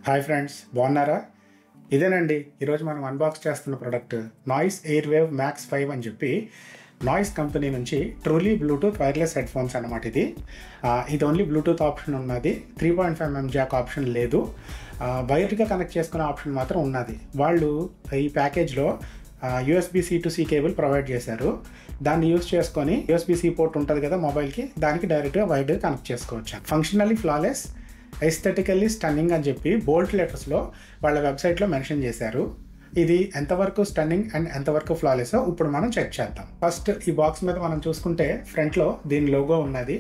Hi friends, బాగున్నారా? ఇదేనండి ఈరోజు మనం అన్బాక్స్ చేస్తున్న ప్రోడక్ట్ నాయిస్ ఎయిర్వేవ్ మ్యాక్స్ 5 అని చెప్పి నాయిస్ కంపెనీ నుంచి truly Bluetooth wireless head phones అనమాట. ఇది ఓన్లీ బ్లూటూత్ ఆప్షన్ ఉన్నది. 3.5mm జాక్ ఆప్షన్ లేదు. వైర్గా కనెక్ట్ చేసుకునే ఆప్షన్ మాత్రం ఉన్నది. వాళ్ళు ఈ ప్యాకేజ్లో USB-C to C cable provide చేశారు. దాన్ని యూస్ చేసుకొని USB-C పోర్ట్ ఉంటుంది కదా మొబైల్కి, దానికి డైరెక్ట్గా వైర్గా కనెక్ట్ చేసుకోవచ్చు. ఫంక్షనల్లీ ఫ్లాలెస్, ఎస్థెటికల్లీ స్టన్నింగ్ అని చెప్పి బోల్డ్ లెటర్స్లో వాళ్ళ వెబ్సైట్లో మెన్షన్ చేశారు. ఇది ఎంతవరకు స్టన్నింగ్ అండ్ ఎంతవరకు ఫ్లాలెస్ ఇప్పుడు మనం చెక్ చేద్దాం. ఫస్ట్ ఈ బాక్స్ మీద మనం చూసుకుంటే ఫ్రంట్లో దీని లోగో ఉన్నది.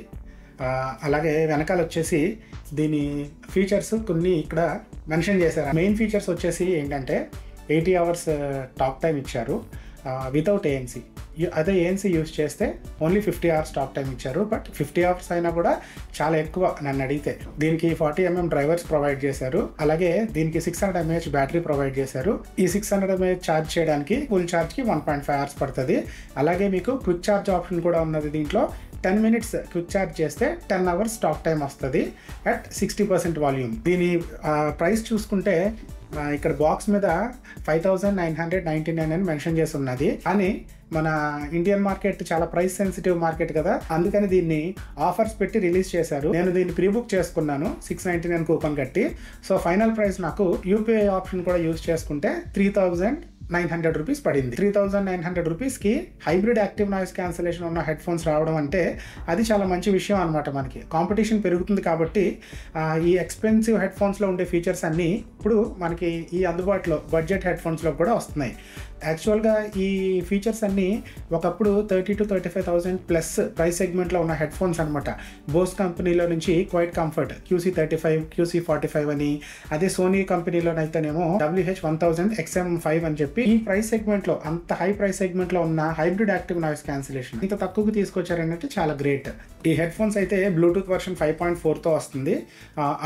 అలాగే వెనకాల వచ్చేసి దీని ఫీచర్స్ కొన్ని ఇక్కడ మెన్షన్ చేశారు. మెయిన్ ఫీచర్స్ వచ్చేసి ఏంటంటే 80 hours టాక్ టైం ఇచ్చారు వితౌట్ ANC. అదే ANC యూస్ చేస్తే ఓన్లీ 50 hours టాక్ టైం ఇచ్చారు. బట్ 50 hours అయినా కూడా చాలా ఎక్కువ నన్ను అడిగితే. దీనికి 40mm డ్రైవర్స్ ప్రొవైడ్ చేశారు. అలాగే దీనికి 600 mAh బ్యాటరీ ప్రొవైడ్ చేశారు. ఈ 600 mAh ఛార్జ్ చేయడానికి ఫుల్ ఛార్జ్కి 1.5 hours పడుతుంది. అలాగే మీకు క్విక్ ఛార్జ్ ఆప్షన్ కూడా ఉన్నది. దీంట్లో 10 minutes క్విక్ ఛార్జ్ చేస్తే 10 hours టాక్ టైం వస్తుంది అట్ 60% వాల్యూమ్. దీని ప్రైస్ చూసుకుంటే ఇక్కడ బాక్స్ మీద 5,999 అని మెన్షన్ చేసి ఉన్నది. కానీ మన ఇండియన్ మార్కెట్ చాలా ప్రైస్ సెన్సిటివ్ మార్కెట్ కదా, అందుకని దీన్ని ఆఫర్స్ పెట్టి రిలీజ్ చేశారు. నేను దీన్ని ప్రీ బుక్ చేసుకున్నాను 699 కూపన్ కట్టి. సో ఫైనల్ ప్రైస్ నాకు UPI ఆప్షన్ కూడా యూజ్ చేసుకుంటే 3,900 రూపీస్ పడింది. 3,900 రూపీస్కి హైబ్రిడ్ యాక్టివ్ నాయిస్ క్యాన్సిలేషన్ ఉన్న హెడ్ ఫోన్స్ రావడం అంటే అది చాలా మంచి విషయం అనమాట. మనకి కాంపిటీషన్ పెరుగుతుంది కాబట్టి ఈ ఎక్స్పెన్సివ్ హెడ్ ఫోన్స్లో ఉండే ఫీచర్స్ అన్నీ ఇప్పుడు మనకి ఈ అందుబాటులో బడ్జెట్ హెడ్ ఫోన్స్లో కూడా వస్తున్నాయి. యాక్చువల్గా ఈ ఫీచర్స్ అన్నీ ఒకప్పుడు 30,000 to 35,000 ప్లస్ ప్రైస్ సెగ్మెంట్లో ఉన్న హెడ్ ఫోన్స్ అనమాట. బోస్ కంపెనీలో నుంచి క్వైట్ కంఫర్ట్ QC35, QC45 అని, అదే సోనీ కంపెనీలోనైతేనేమో WH-1000 XM5 అని చెప్పి ఈ ప్రైస్ సెగ్మెంట్లో, అంత హై ప్రైస్ సెగ్మెంట్లో ఉన్న హైబ్రిడ్ యాక్టివ్ నాయిస్ క్యాన్సిలేషన్ ఇంత తక్కువకి తీసుకొచ్చారంటే చాలా గ్రేట్. ఈ హెడ్ ఫోన్స్ అయితే బ్లూటూత్ వర్షన్ 5.4తో వస్తుంది.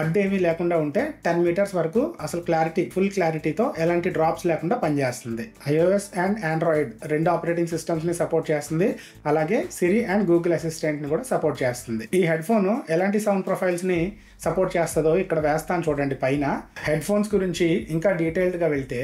అడ్డేమీ లేకుండా ఉంటే 10 meters వరకు అసలు క్లారిటీ, ఫుల్ క్లారిటీతో ఎలాంటి డ్రాప్స్ లేకుండా పనిచేస్తుంది. iOS అండ్ ఆండ్రాయిడ్ రెండు ఆపరేటింగ్ సిస్టమ్స్ని సపోర్ట్ చేస్తుంది. అలాగే సిరి అండ్ గూగుల్ అసిస్టెంట్ని కూడా సపోర్ట్ చేస్తుంది. ఈ హెడ్ ఫోన్ ఎలాంటి సౌండ్ ప్రొఫైల్స్ని సపోర్ట్ చేస్తుందో ఇక్కడ వేస్తాను చూడండి పైన. హెడ్ ఫోన్స్ గురించి ఇంకా డీటెయిల్డ్గా వెళ్తే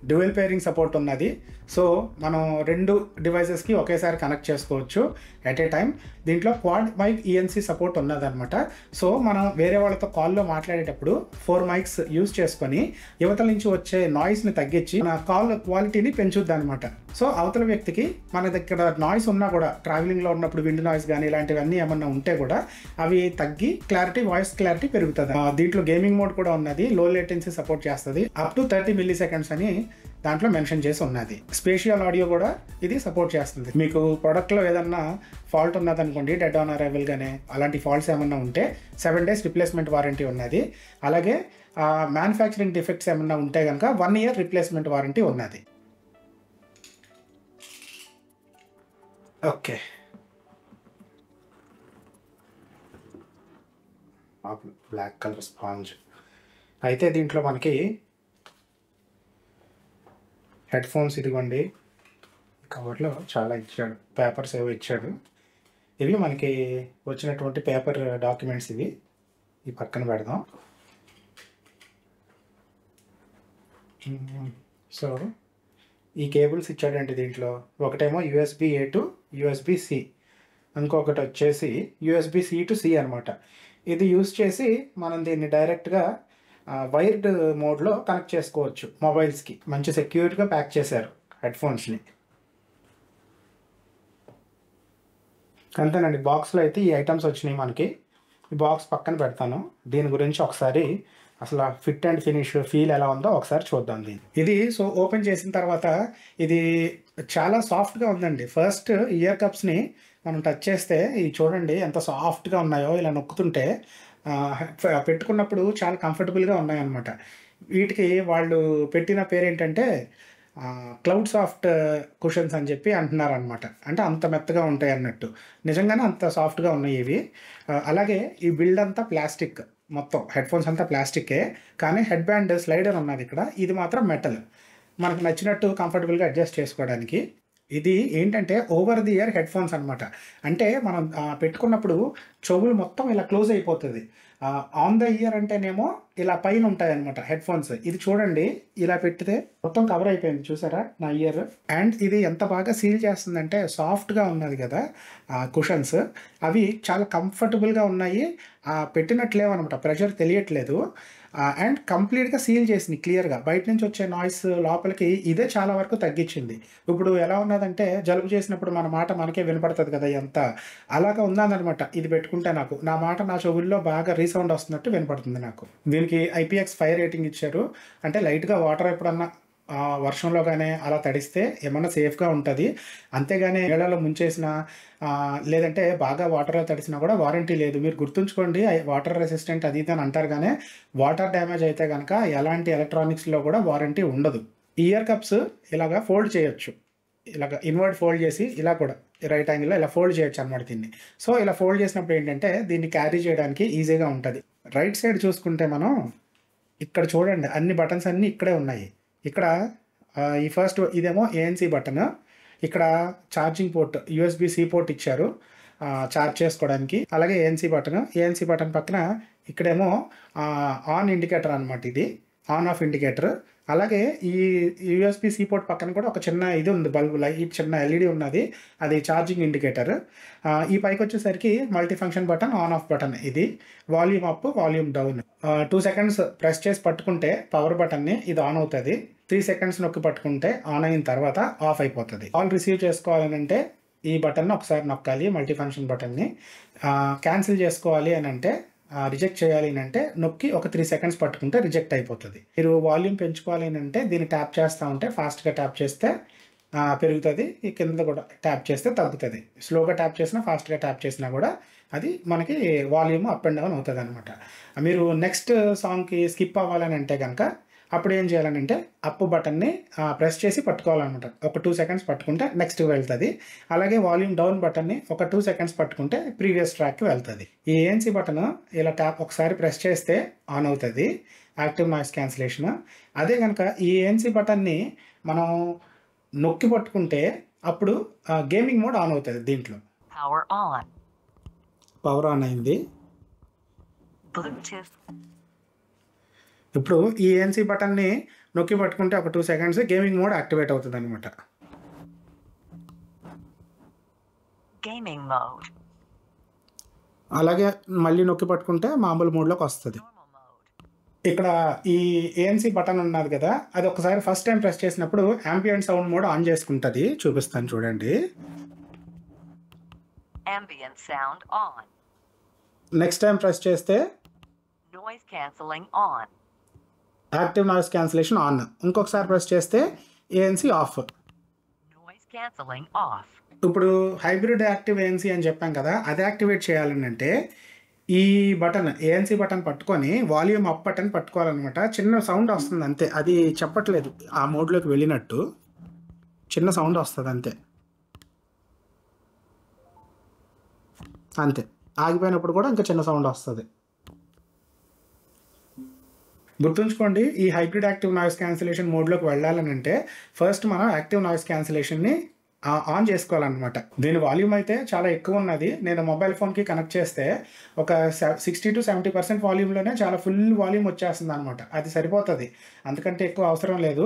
డ్యూయల్ పేరింగ్ సపోర్ట్ ఉన్నది. సో మనం రెండు డివైజెస్కి ఒకేసారి కనెక్ట్ చేసుకోవచ్చు ఎట్ ఏ టైం. దీంట్లో క్వాడ్ మైక్ ENC సపోర్ట్ ఉన్నదన్నమాట. సో మనం వేరే వాళ్ళతో కాల్లో మాట్లాడేటప్పుడు 4 mics యూజ్ చేసుకొని యువతల నుంచి వచ్చే నాయిస్ని తగ్గించి మన కాల్ క్వాలిటీని పెంచుద్ది అనమాట. సో అవతల వ్యక్తికి మన దగ్గర నాయిస్ ఉన్నా కూడా, ట్రావెలింగ్లో ఉన్నప్పుడు విండ్ నాయిస్ కానీ ఇలాంటివన్నీ ఏమన్నా ఉంటే కూడా అవి తగ్గి క్లారిటీ, వాయిస్ క్లారిటీ పెరుగుతుంది. దీంట్లో గేమింగ్ మోడ్ కూడా ఉన్నది. లో లేటెన్సీ సపోర్ట్ చేస్తుంది. అప్ టు 30 milliseconds అని దాంట్లో మెన్షన్ చేసి ఉన్నది. స్పేషియల్ ఆడియో కూడా ఇది సపోర్ట్ చేస్తుంది. మీకు ప్రోడక్ట్లో ఏదన్నా ఫాల్ట్ ఉన్నదనుకోండి, డెడ్ ఆన్ అరైవల్ గానే అలాంటి ఫాల్ట్స్ ఏమన్నా ఉంటే 7 days రిప్లేస్మెంట్ వారంటీ ఉన్నది. అలాగే మ్యానుఫ్యాక్చరింగ్ డిఫెక్ట్స్ ఏమన్నా ఉంటే కనుక 1 year రిప్లేస్మెంట్ వారంటీ ఉన్నది. ఓకే, బ్లాక్ కలర్ స్పాంజ్ అయితే దీంట్లో మనకి హెడ్ ఫోన్స్ ఇదిగోండి కవర్లో చాలా ఇచ్చాడు, పేపర్స్ ఏవో ఇచ్చాడు. ఇవి మనకి వచ్చినటువంటి పేపర్ డాక్యుమెంట్స్. ఇవి ఈ పక్కన పెడదాం. సో ఈ కేబుల్స్ ఇచ్చాడండి దీంట్లో. ఒకటేమో USB-A to USB-C, ఇంకొకటి వచ్చేసి USB-C to C అనమాట. ఇది యూస్ చేసి మనం దీన్ని డైరెక్ట్గా వైర్డ్ మోడ్లో కనెక్ట్ చేసుకోవచ్చు మొబైల్స్కి. మంచి సెక్యూర్గా ప్యాక్ చేశారు హెడ్ ఫోన్స్ని. అంతేనండి, బాక్స్లో అయితే ఈ ఐటమ్స్ వచ్చినాయి మనకి. ఈ బాక్స్ పక్కన పెడతాను. దీని గురించి ఒకసారి అసలు ఫిట్ అండ్ ఫినిష్ ఫీల్ ఎలా ఉందో ఒకసారి చూద్దాం. ఇది సో ఓపెన్ చేసిన తర్వాత ఇది చాలా సాఫ్ట్గా ఉందండి. ఫస్ట్ ఇయర్ కప్స్ని మనం టచ్ చేస్తే ఇవి చూడండి ఎంత సాఫ్ట్గా ఉన్నాయో. ఇలా నొక్కుతుంటే పెట్టుకున్నప్పుడు చాలా కంఫర్టబుల్గా ఉన్నాయన్నమాట. వీటికి వాళ్ళు పెట్టిన పేరు ఏంటంటే క్లౌడ్ సాఫ్ట్ కుషన్స్ అని చెప్పి అంటున్నారనమాట. అంటే అంత మెత్తగా ఉంటాయి అన్నట్టు. నిజంగానే అంత సాఫ్ట్గా ఉన్నాయి ఇవి. అలాగే ఈ బిల్డ్ అంతా ప్లాస్టిక్, మొత్తం హెడ్ ఫోన్స్ అంతా ప్లాస్టిక్కే. కానీ హెడ్ బ్యాండ్ స్లైడర్ ఉన్నది ఇక్కడ, ఇది మాత్రం మెటల్. మనకు నచ్చినట్టు కంఫర్టబుల్గా అడ్జస్ట్ చేసుకోవడానికి. ఇది ఏంటంటే over the year head phones అనమాట. అంటే మనం పెట్టుకున్నప్పుడు చెవులు మొత్తం ఇలా క్లోజ్ అయిపోతుంది. ఆన్ ద ఇయర్ అంటేనేమో ఇలా పైన ఉంటాయన్నమాట హెడ్ ఫోన్స్. ఇది చూడండి, ఇలా పెట్టితే మొత్తం కవర్ అయిపోయింది చూసారా నా ఇయర్. అండ్ ఇది ఎంత బాగా సీల్ చేస్తుందంటే సాఫ్ట్గా ఉన్నది కదా కుషన్స్, అవి చాలా కంఫర్టబుల్గా ఉన్నాయి. పెట్టినట్లేవన్నమాట, ప్రెషర్ తెలియట్లేదు. అండ్ కంప్లీట్గా సీల్ చేసింది క్లియర్గా. బయట నుంచి వచ్చే నాయిస్ లోపలికి ఇదే చాలా వరకు తగ్గించింది. ఇప్పుడు ఎలా ఉన్నదంటే జలుబు చేసినప్పుడు మన మాట మనకే వినపడుతుంది కదా ఎంత, అలాగా ఉందన్నమాట. ఇది పెట్టుకుంటే నాకు నా మాట నా చెవుల్లో బాగా రీసౌండ్ వస్తున్నట్టు వినపడుతుంది నాకు. దీనికి IPX5 రేటింగ్ ఇచ్చారు. అంటే లైట్గా వాటర్ ఎప్పుడన్నా వర్షంలో కానీ అలా తడిస్తే ఏమన్నా సేఫ్గా ఉంటుంది. అంతేగాని నీళ్ళలో ముంచేసిన లేదంటే బాగా వాటర్లో తడిసినా కూడా వారంటీ లేదు. మీరు గుర్తుంచుకోండి, వాటర్ రెసిస్టెంట్ అది ఇది అని అంటారు, కానీ వాటర్ డ్యామేజ్ అయితే కనుక ఎలాంటి ఎలక్ట్రానిక్స్లో కూడా వారంటీ ఉండదు. ఇయర్ కప్స్ ఇలాగా ఫోల్డ్ చేయొచ్చు, ఇలాగ ఇన్వర్ట్ ఫోల్డ్ చేసి ఇలా కూడా రైట్ యాంగిల్లో ఇలా ఫోల్డ్ చేయొచ్చు అనమాట దీన్ని. సో ఇలా ఫోల్డ్ చేసినప్పుడు ఏంటంటే దీన్ని క్యారీ చేయడానికి ఈజీగా ఉంటుంది. రైట్ సైడ్ చూసుకుంటే మనం ఇక్కడ చూడండి, అన్ని బటన్స్ అన్నీ ఇక్కడే ఉన్నాయి. ఇక్కడ ఈ ఫస్ట్ ఇదేమో ANC బటన్, ఇక్కడ ఛార్జింగ్ పోర్ట్ USB-C పోర్ట్ ఇచ్చారు ఛార్జ్ చేసుకోవడానికి. అలాగే ANC బటన్ పక్కన ఇక్కడేమో ఆన్ ఇండికేటర్ అనమాట, ఇది ఆన్ ఆఫ్ ఇండికేటర్. అలాగే ఈ USB-C పోర్ట్ పక్కన కూడా ఒక చిన్న ఇది ఉంది, బల్బ్ లైట్ చిన్న LED ఉన్నది, అది ఛార్జింగ్ ఇండికేటర్. ఈ పైకి వచ్చేసరికి multi function button, on off button, ఇది volume up volume down. 2 seconds press చేసి పట్టుకుంటే పవర్ బటన్ని ఇది ఆన్ అవుతుంది. 3 సెకండ్స్ నొక్కి పట్టుకుంటే ఆన్ అయిన తర్వాత ఆఫ్ అయిపోతుంది. కాల్ రిసీవ్ చేసుకోవాలని అంటే ఈ బటన్ని ఒకసారి నొక్కాలి, మల్టీ ఫంక్షన్ బటన్ని. క్యాన్సిల్ చేసుకోవాలి అని అంటే, రిజెక్ట్ చేయాలి అని అంటే నొక్కి ఒక 3 సెకండ్స్ పట్టుకుంటే రిజెక్ట్ అయిపోతుంది. మీరు వాల్యూమ్ పెంచుకోవాలి అని అంటే దీన్ని ట్యాప్ చేస్తూ ఉంటే, ఫాస్ట్గా ట్యాప్ చేస్తే పెరుగుతుంది, ఈ కింద కూడా ట్యాప్ చేస్తే తగ్గుతుంది. స్లోగా ట్యాప్ చేసినా ఫాస్ట్గా ట్యాప్ చేసినా కూడా అది మనకి వాల్యూమ్ అప్ అండ్ డౌన్ అవుతుంది అనమాట. మీరు నెక్స్ట్ సాంగ్కి స్కిప్ అవ్వాలని అంటే కనుక అప్పుడు ఏం చేయాలని అంటే అప్ బటన్ని ప్రెస్ చేసి పట్టుకోవాలన్నమాట. ఒక 2 సెకండ్స్ పట్టుకుంటే నెక్స్ట్ వెళ్తుంది. అలాగే వాల్యూమ్ డౌన్ బటన్ని ఒక 2 సెకండ్స్ పట్టుకుంటే ప్రీవియస్ ట్రాక్కి వెళ్తుంది. ఈ ANC బటన్ ఇలా ట్యాప్ ఒకసారి ప్రెస్ చేస్తే ఆన్ అవుతుంది, యాక్టివ్ నాయిస్ క్యాన్సిలేషన్. అదే కనుక ఈ ANC బటన్ని మనం నొక్కి పట్టుకుంటే అప్పుడు గేమింగ్ మోడ్ ఆన్ అవుతుంది. దీంట్లో పవర్ ఆన్ అయింది. ఇప్పుడు ఈ ANC బటన్ని నొక్కి పట్టుకుంటే ఒక 2 సెకండ్స్ గేమింగ్ మోడ్ యాక్టివేట్ అవుతుంది అనమాట. అలాగే మళ్ళీ నొక్కి పట్టుకుంటే మామూలు మోడ్లోకి వస్తుంది. ఇక్కడ ఈ ANC బటన్ ఉన్నది కదా, అది ఒకసారి ఫస్ట్ టైం ప్రెస్ చేసినప్పుడు యాంబియంట్ సౌండ్ మోడ్ ఆన్ చేసుకుంటుంది. చూపిస్తాను చూడండి. నెక్స్ట్ టైం ప్రెస్ చేస్తే యాక్టివ్ నాయిస్ క్యాన్సిలేషన్ ఆన్. ఇంకొకసారి ప్రెస్ చేస్తే ANC ఆఫ్. ఇప్పుడు హైబ్రిడ్ యాక్టివ్ ANC అని చెప్పాం కదా, అది యాక్టివేట్ చేయాలని అంటే ఈ బటన్ ANC బటన్ పట్టుకొని వాల్యూమ్ అప్ బటన్ పట్టుకోవాలన్నమాట. చిన్న సౌండ్ వస్తుంది అంతే, అది చెప్పట్లేదు ఆ మోడ్లోకి వెళ్ళినట్టు, చిన్న సౌండ్ వస్తుంది అంతే. ఆగిపోయినప్పుడు కూడా ఇంకా చిన్న సౌండ్ వస్తుంది. గుర్తుంచుకోండి, ఈ హైబ్రిడ్ యాక్టివ్ నాయిస్ క్యాన్సిలేషన్ మోడ్లోకి వెళ్ళాలని అంటే ఫస్ట్ మనం యాక్టివ్ నాయిస్ క్యాన్సిలేషన్ని ఆన్ చేసుకోవాలన్నమాట. దీని వాల్యూమ్ అయితే చాలా ఎక్కువ ఉన్నది. నేను మొబైల్ ఫోన్కి కనెక్ట్ చేస్తే ఒక 60 to 70% వాల్యూమ్లోనే చాలా ఫుల్ వాల్యూమ్ వచ్చేస్తుంది అనమాట. అది సరిపోతుంది, అంతకంటే ఎక్కువ అవసరం లేదు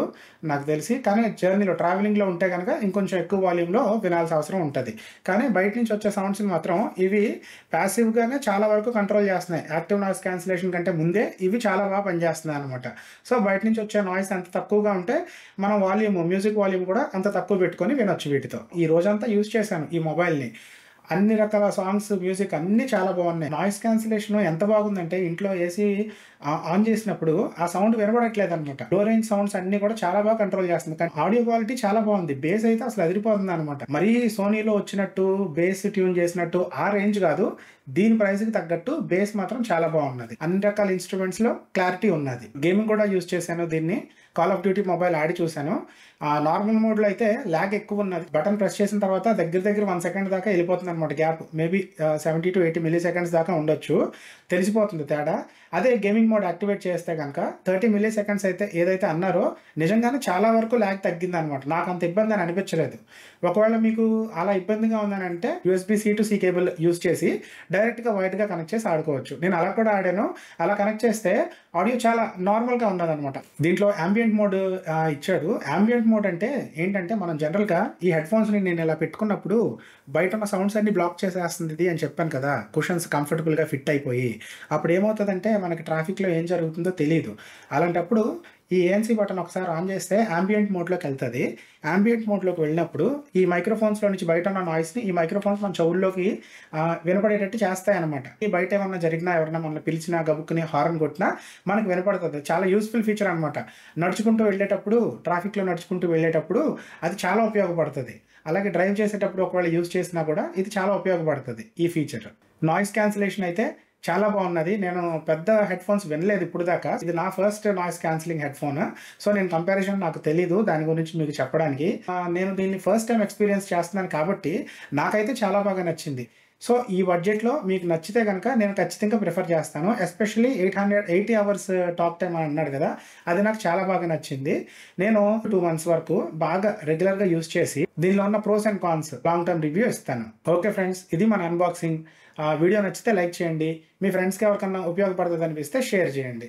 నాకు తెలిసి. కానీ జర్నీలో ట్రావెలింగ్లో ఉంటే కనుక ఇంకొంచెం ఎక్కువ వాల్యూమ్లో వినాల్సిన అవసరం ఉంటుంది. కానీ బయట నుంచి వచ్చే సౌండ్స్ని మాత్రం ఇవి ప్యాసివ్గానే చాలా వరకు కంట్రోల్ చేస్తున్నాయి. యాక్టివ్ నాయిస్ క్యాన్సిలేషన్ కంటే ముందే ఇవి చాలా బాగా పనిచేస్తున్నాయి అనమాట. సో బయట నుంచి వచ్చే నాయిస్ అంత తక్కువగా ఉంటే మనం మ్యూజిక్ వాల్యూమ్ కూడా అంత తక్కువ పెట్టుకొని వినొచ్చు. వీటితో ఈ రోజంతా యూజ్ చేశాను ఈ మొబైల్ని. అన్ని రకాల సాంగ్స్, మ్యూజిక్ అన్నీ చాలా బాగున్నాయి. నాయిస్ క్యాన్సిలేషన్ ఎంత బాగుందంటే ఇంట్లో AC ఆన్ చేసినప్పుడు ఆ సౌండ్ వినబడట్లేదు అనమాట. లో రేంజ్ సౌండ్స్ అన్ని కూడా చాలా బాగా కంట్రోల్ చేస్తుంది. కానీ ఆడియో క్వాలిటీ చాలా బాగుంది. బేస్ అయితే అసలు అదిరిపోతుంది అనమాట. మరీ సోనీలో వచ్చినట్టు బేస్ ట్యూన్ చేసినట్టు ఆ రేంజ్ కాదు, దీని ప్రైస్కి తగ్గట్టు బేస్ మాత్రం చాలా బాగున్నది. అన్ని రకాల ఇన్స్ట్రుమెంట్స్లో క్లారిటీ ఉన్నది. గేమింగ్ కూడా యూజ్ చేశాను దీన్ని. కాల్ ఆఫ్ డ్యూటీ మొబైల్ ఆడి చూశాను. నార్మల్ మోడ్లో అయితే ల్యాగ్ ఎక్కువ ఉన్నది. బటన్ ప్రెస్ చేసిన తర్వాత దగ్గర 1 సెకండ్ దాకా వెళ్ళిపోతుంది అనమాట gap. Maybe 70 to 80 milli seconds దాకా ఉండొచ్చు, తెలిసిపోతుంది తేడా. అదే గేమింగ్ మోడ్ యాక్టివేట్ చేస్తే కనుక 30 మిల్లీ సెకండ్స్ అయితే ఏదైతే అన్నారో నిజంగానే చాలా వరకు ల్యాగ్ తగ్గింది అనమాట. నాకు అంత ఇబ్బంది అని అనిపించలేదు. ఒకవేళ మీకు అలా ఇబ్బందిగా ఉందని అంటే USB-C to C cable use చేసి డైరెక్ట్గా వైట్గా కనెక్ట్ చేసి ఆడుకోవచ్చు. నేను అలా కూడా ఆడాను. అలా కనెక్ట్ చేస్తే ఆడియో చాలా నార్మల్గా ఉన్నదనమాట. దీంట్లో ambient మోడ్ ఇచ్చాడు. ambient మోడ్ అంటే ఏంటంటే మనం జనరల్గా ఈ హెడ్ ఫోన్స్ని నేను ఇలా పెట్టుకున్నప్పుడు బయట ఉన్న సౌండ్స్ అన్ని బ్లాక్ చేసేస్తుంది అని చెప్పాను కదా, కుషన్స్ కంఫర్టబుల్గా ఫిట్ అయిపోయి. అప్పుడు ఏమవుతుందంటే మనకి ట్రాఫిక్లో ఏం జరుగుతుందో తెలియదు. అలాంటప్పుడు ఈ ANC బటన్ ఒకసారి ఆన్ చేస్తే ambient మోడ్లోకి వెళ్తుంది. ambient మోడ్లోకి వెళ్ళినప్పుడు ఈ మైక్రోఫోన్స్లో నుంచి బయట ఉన్న నాయిస్ని ఈ మైక్రోఫోన్స్ మన చెవుల్లోకి వినపడేటట్టు చేస్తాయన్నమాట. ఈ బయట ఏమన్నా జరిగినా, ఎవరైనా మనల్ని పిలిచినా, గబుక్కుని హార్న్ కొట్టినా మనకు వినపడుతుంది. చాలా యూస్ఫుల్ ఫీచర్ అనమాట. నడుచుకుంటూ వెళ్ళేటప్పుడు, ట్రాఫిక్లో నడుచుకుంటూ వెళ్ళేటప్పుడు అది చాలా ఉపయోగపడుతుంది. అలాగే డ్రైవ్ చేసేటప్పుడు ఒకవేళ యూజ్ చేసినా కూడా ఇది చాలా ఉపయోగపడుతుంది ఈ ఫీచర్. నాయిస్ క్యాన్సిలేషన్ అయితే చాలా బాగున్నది. నేను పెద్ద హెడ్ ఫోన్స్ వినలేదు ఇప్పుడు దాకా. ఇది నా first noise cancelling head phone. So నేను కంపారిజన్ నాకు తెలీదు దాని గురించి మీకు చెప్పడానికి. నేను దీన్ని ఫస్ట్ టైం ఎక్స్పీరియన్స్ చేస్తున్నాను కాబట్టి నాకైతే చాలా బాగా నచ్చింది. సో ఈ బడ్జెట్లో మీకు నచ్చితే కనుక నేను ఖచ్చితంగా ప్రిఫర్ చేస్తాను. ఎస్పెషల్లీ 880 అవర్స్ టాక్ టైం అని అన్నాడు కదా, అది నాకు చాలా బాగా నచ్చింది. నేను 2 months వరకు బాగా రెగ్యులర్గా యూజ్ చేసి దీనిలో ఉన్న pros and cons long term review ఇస్తాను. ఓకే ఫ్రెండ్స్, ఇది మన అన్బాక్సింగ్. వీడియో నచ్చితే లైక్ చేయండి. మీ ఫ్రెండ్స్కి ఎవరికన్నా ఉపయోగపడుతుంది అనిపిస్తే షేర్ చేయండి.